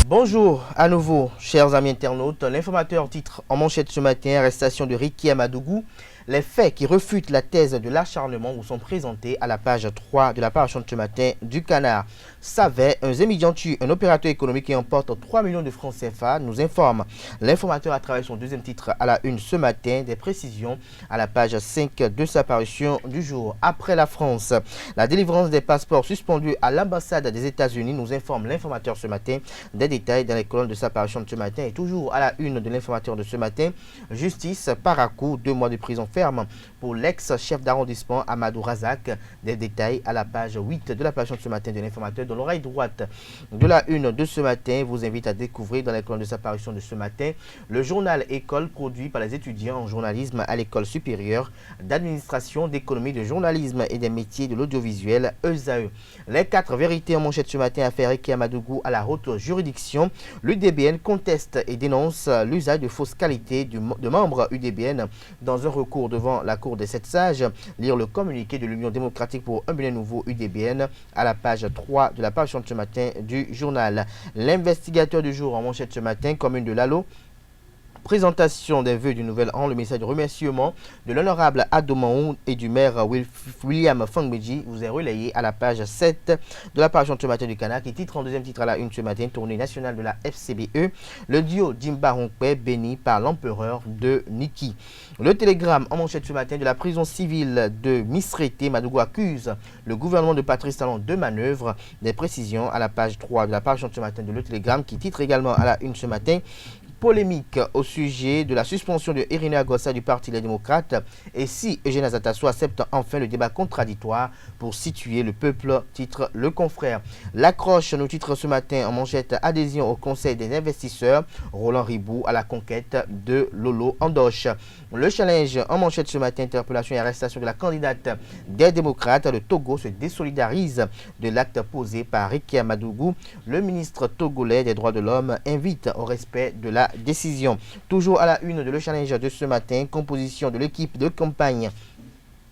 Bonjour à nouveau, chers amis internautes. L'informateur titre en manchette ce matin: arrestation de Ricky Amadougou. Les faits qui refutent la thèse de l'acharnement vous sont présentés à la page 3 de la parution de ce matin du Canard. Savait, un Zemidiantu, un opérateur économique qui emporte 3 millions de francs CFA, nous informe l'informateur à travers son deuxième titre à la une ce matin. Des précisions à la page 5 de sa parution du jour. Après la France, la délivrance des passeports suspendus à l'ambassade des États-Unis, nous informe l'informateur ce matin. Des détails dans les colonnes de sa parution de ce matin. Et toujours à la une de l'informateur de ce matin, justice par à coup, 2 mois de prison ferme pour l'ex-chef d'arrondissement Amadou Razak. Des détails à la page 8 de la parution de ce matin de l'informateur. Dans l'oreille droite de la une de ce matin, vous invite à découvrir dans les colonnes de sa parution de ce matin le journal École produit par les étudiants en journalisme à l'école supérieure d'administration, d'économie, de journalisme et des métiers de l'audiovisuel ESAE. Les 4 vérités en manchette ce matin, affaire Ricky Amadougou à la haute juridiction. L'UDBN conteste et dénonce l'usage de fausses qualités de membres UDBN dans un recours devant la Cour des 7 sages. Lire le communiqué de l'Union démocratique pour un Bénin nouveau UDBN à la page 3 de la parution de ce matin du journal. L'investigateur du jour en manchette ce matin, commune de Lalo. Présentation des vœux du nouvel an, le message de remerciement de l'honorable Adomaou et du maire William Fangmeji vous est relayé à la page 7 de la parution de ce matin du Canard, qui titre en deuxième titre à la une ce matin: tournée nationale de la FCBE, le duo Dimba Ronkwe béni par l'empereur de Niki. Le télégramme en manchette ce matin de la prison civile de Misrété, Madougou accuse le gouvernement de Patrice Talon de manœuvre. Des précisions à la page 3 de la parution de ce matin de le télégramme, qui titre également à la une ce matin: polémique au sujet de la suspension de Irénée Agossa du Parti Les Démocrates, et si Eugène Azatasso accepte enfin le débat contradictoire pour situer le peuple, titre le confrère. L'accroche nous titre ce matin en manchette: adhésion au conseil des investisseurs, Roland Ribou à la conquête de Lolo Andoche. Le challenge en manchette ce matin: interpellation et arrestation de la candidate des démocrates. Le Togo se désolidarise de l'acte posé par Ricky Amadougou. Le ministre togolais des droits de l'homme invite au respect de la décision. Toujours à la une de le challenge de ce matin: composition de l'équipe de campagne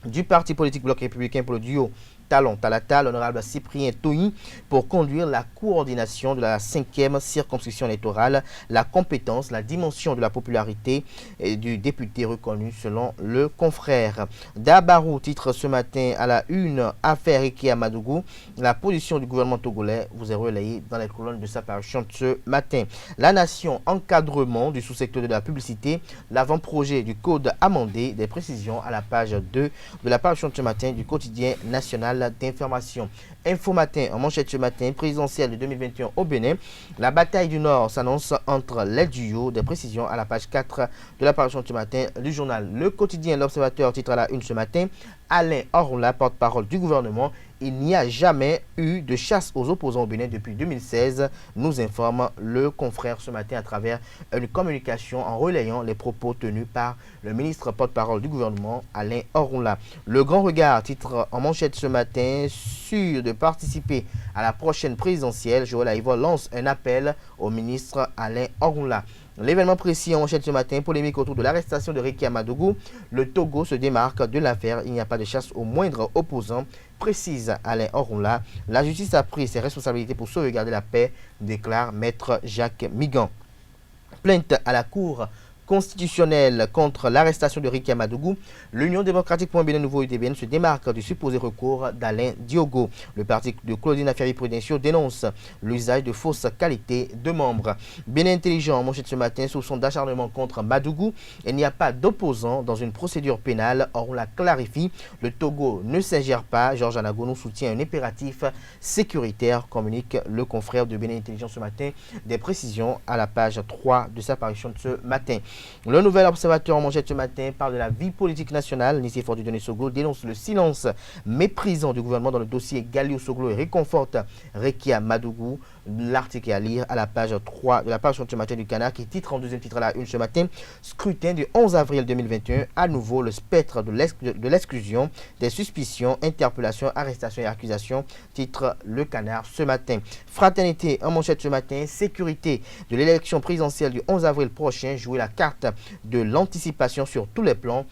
du parti politique Bloc républicain pour le duo Talon Talata, l'honorable Cyprien Toyi pour conduire la coordination de la 5e circonscription électorale. La compétence, la dimension de la popularité du député reconnu selon le confrère. Dabarou titre ce matin à la une: affaire Ricky Amadougou. La position du gouvernement togolais vous est relayée dans les colonnes de sa parution ce matin. La Nation, encadrement du sous-secteur de la publicité, l'avant-projet du code amendé. Des précisions à la page 2 de la parution de ce matin du quotidien national d'information. Info Matin en manchette ce matin: présidentielle de 2021 au Bénin. La bataille du Nord s'annonce entre les duos. Des précisions à la page 4 de la parution de ce matin du journal. Le quotidien L'Observateur titre à la une ce matin: Alain Orla, porte-parole du gouvernement. Il n'y a jamais eu de chasse aux opposants au Bénin depuis 2016, nous informe le confrère ce matin à travers une communication en relayant les propos tenus par le ministre porte-parole du gouvernement, Alain Orla. Le Grand Regard titre en manchette ce matin: sûr de participer à la prochaine présidentielle, Joël Aïvo lance un appel au ministre Alain Orla. L'événement précis en manchette ce matin: polémique autour de l'arrestation de Ricky Amadougou. Le Togo se démarque de l'affaire, il n'y a pas de chasse aux moindres opposants, précise Alain Orunla. La justice a pris ses responsabilités pour sauvegarder la paix, déclare maître Jacques Migan. Plainte à la Cour constitutionnelle contre l'arrestation de Ricky Amadougou. L'Union démocratique pour un Bénin nouveau UDBN se démarque du supposé recours d'Alain Diogo. Le parti de Claudine Affaire-Prudencio dénonce l'usage de fausses qualités de membres. Bénin intelligent en manchette ce matin: soupçon d'acharnement contre Madougou. Il n'y a pas d'opposant dans une procédure pénale. Or, on la clarifie. Le Togo ne s'ingère pas. Georges Anagono soutient un impératif sécuritaire, communique le confrère de Bénin intelligent ce matin. Des précisions à la page 3 de sa parution de ce matin. Le Nouvel Observateur en manchette ce matin parle de la vie politique nationale. Nicéphore Dieudonné Soglo dénonce le silence méprisant du gouvernement dans le dossier Galio Soglo et réconforte Ricky Amadougou. L'article est à lire à la page 3 de la page ce matin du Canard, qui titre en deuxième titre à la une ce matin: scrutin du 11 avril 2021, à nouveau le spectre de l'exclusion, des suspicions, interpellations, arrestations et accusations, titre le Canard ce matin. Fraternité en manchette ce matin: sécurité de l'élection présidentielle du 11 avril prochain, jouer la carte de l'anticipation sur tous les plans.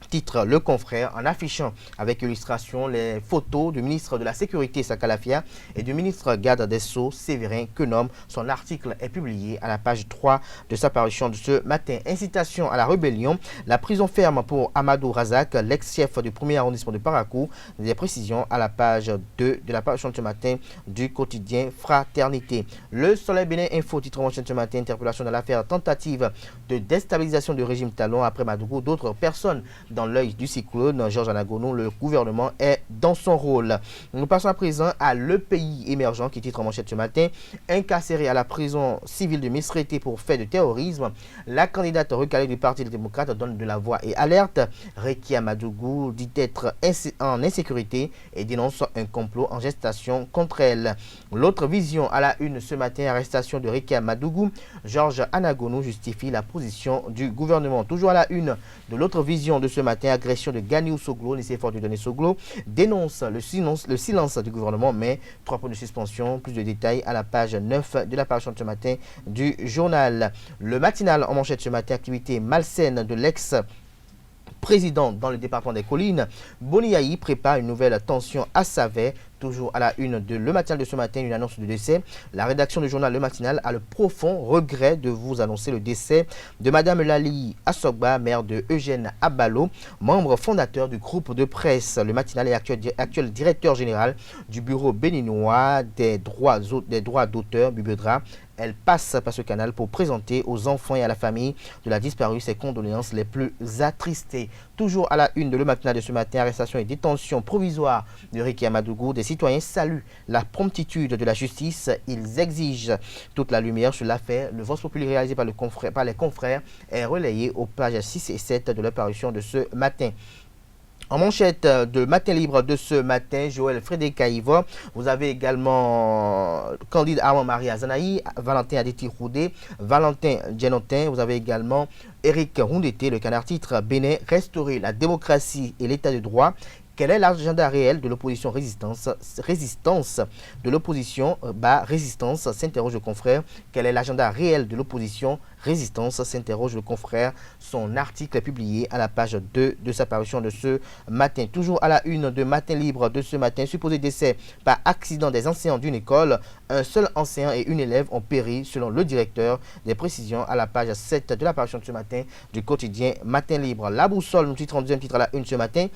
Titre Le Confrère en affichant avec illustration les photos du ministre de la Sécurité Sakalafia et du ministre garde des Sceaux Séverin Quenom. Son article est publié à la page 3 de sa parution de ce matin. Incitation à la rébellion, la prison ferme pour Amadou Razak, l'ex-chef du 1er arrondissement de Parakou. Des précisions à la page 2 de la parution de ce matin du quotidien Fraternité. Le Soleil Bénin Info titre mentionne ce matin interpellation dans l'affaire tentative de déstabilisation du régime Talon après Madougou. D'autres personnes dans l'œil du cyclone, Georges Anagono, le gouvernement est dans son rôle. Nous passons à présent à Le Pays émergent qui titre en manchette ce matin. Incarcéré à la prison civile de Misrété pour fait de terrorisme, la candidate recalée du Parti des démocrates donne de la voix et alerte. Rekia Madougou dit être en insécurité et dénonce un complot en gestation contre elle. L'autre vision à la une ce matin, arrestation de Rekia Madougou. Georges Anagono justifie la position du gouvernement. Toujours à la une de l'autre vision de ce matin, agression de Ganiou Soglo, lycée fort de Donné Soglo, dénonce le silence du gouvernement, mais 3 points de suspension. Plus de détails à la page 9 de la parution de ce matin du journal. Le matinal en manchette ce matin, activité malsaine de l'ex-président dans le département des Collines. Boniaï prépare une nouvelle tension à Savet. Toujours à la une de Le Matinal de ce matin, une annonce de décès. La rédaction du journal Le Matinal a le profond regret de vous annoncer le décès de Madame Lali Assogba, mère de Eugène Abalo, membre fondateur du groupe de presse. Le Matinal est actuel directeur général du bureau béninois des droits d'auteur, Bubedra. Elle passe par ce canal pour présenter aux enfants et à la famille de la disparue ses condoléances les plus attristées. Toujours à la une de Le Matinal de ce matin, arrestation et détention provisoire de Rekia Madougou. Des citoyens saluent la promptitude de la justice. Ils exigent toute la lumière sur l'affaire. Le Vox Populi réalisé par les confrères est relayé aux pages 6 et 7 de la parution de ce matin. En manchette de Matin Libre de ce matin, Joël Frédéric Aïva. Vous avez également Candide Armand Marie Azanaï, Valentin Adeti Roudé, Valentin Djenotin. Vous avez également Eric Roundete, le canard titre Bénin, restaurer la démocratie et l'état de droit. Quel est l'agenda réel de l'opposition résistance de l'opposition résistance s'interroge le confrère. Quel est l'agenda réel de l'opposition résistance s'interroge le confrère. Son article est publié à la page 2 de sa parution de ce matin. Toujours à la une de Matin Libre de ce matin, supposé décès par accident des enseignants d'une école. Un seul enseignant et une élève ont péri selon le directeur. Des précisions à la page 7 de la parution de ce matin du quotidien Matin Libre. La boussole, nous titre en deuxième titre à la une ce matin.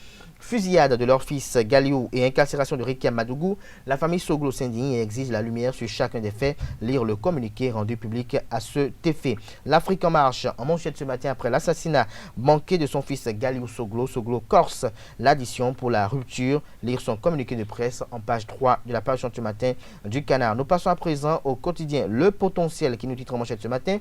Fusillade de leur fils Galiou et incarcération de Rekia Madougou, la famille Soglo s'indigne et exige la lumière sur chacun des faits. Lire le communiqué rendu public à cet effet. L'Afrique en marche en manchette ce matin après l'assassinat manqué de son fils Galiou Soglo. Soglo corse l'addition pour la rupture. Lire son communiqué de presse en page 3 de la page de ce matin du Canard. Nous passons à présent au quotidien Le Potentiel qui nous titre en manchette ce matin.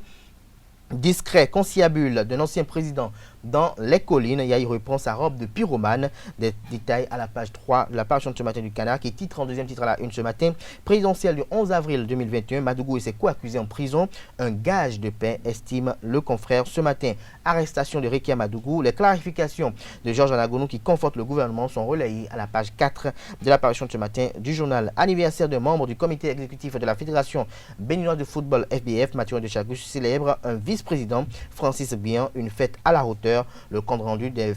Discret conciliabule d'un ancien président dans les collines. Il reprend sa robe de pyromane. Des détails à la page 3 de la page de ce matin du Canard qui titre en deuxième titre à la une ce matin. Présidentielle du 11 avril 2021. Madougou et ses co-accusés en prison. Un gage de paix, estime le confrère ce matin. Arrestation de Rekia Madougou. Les clarifications de Georges Anagono qui confortent le gouvernement sont relayées à la page 4 de la parution de ce matin du journal. Anniversaire de membre du comité exécutif de la Fédération béninoise de football FBF, Mathieu de Chagus célèbre un vice-président Francis Bian, une fête à la hauteur. Le compte rendu de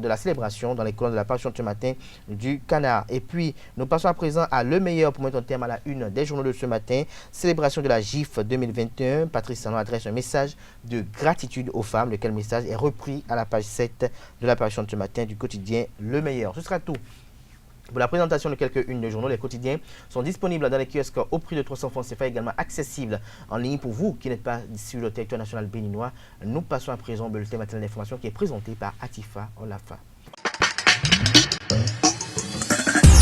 la célébration dans les colonnes de la parution de ce matin du Canard. Et puis, nous passons à présent à Le Meilleur pour mettre un terme à la une des journaux de ce matin. Célébration de la GIF 2021. Patrice Talon adresse un message de gratitude aux femmes, lequel message est repris à la page 7 de la parution de ce matin du quotidien Le Meilleur. Ce sera tout. Pour la présentation de quelques-unes des journaux, les quotidiens sont disponibles dans les kiosques au prix de 300 francs CFA, également accessibles en ligne pour vous qui n'êtes pas sur le territoire national béninois. Nous passons à présent au bulletin matinal d'information qui est présenté par Atifa Olafa.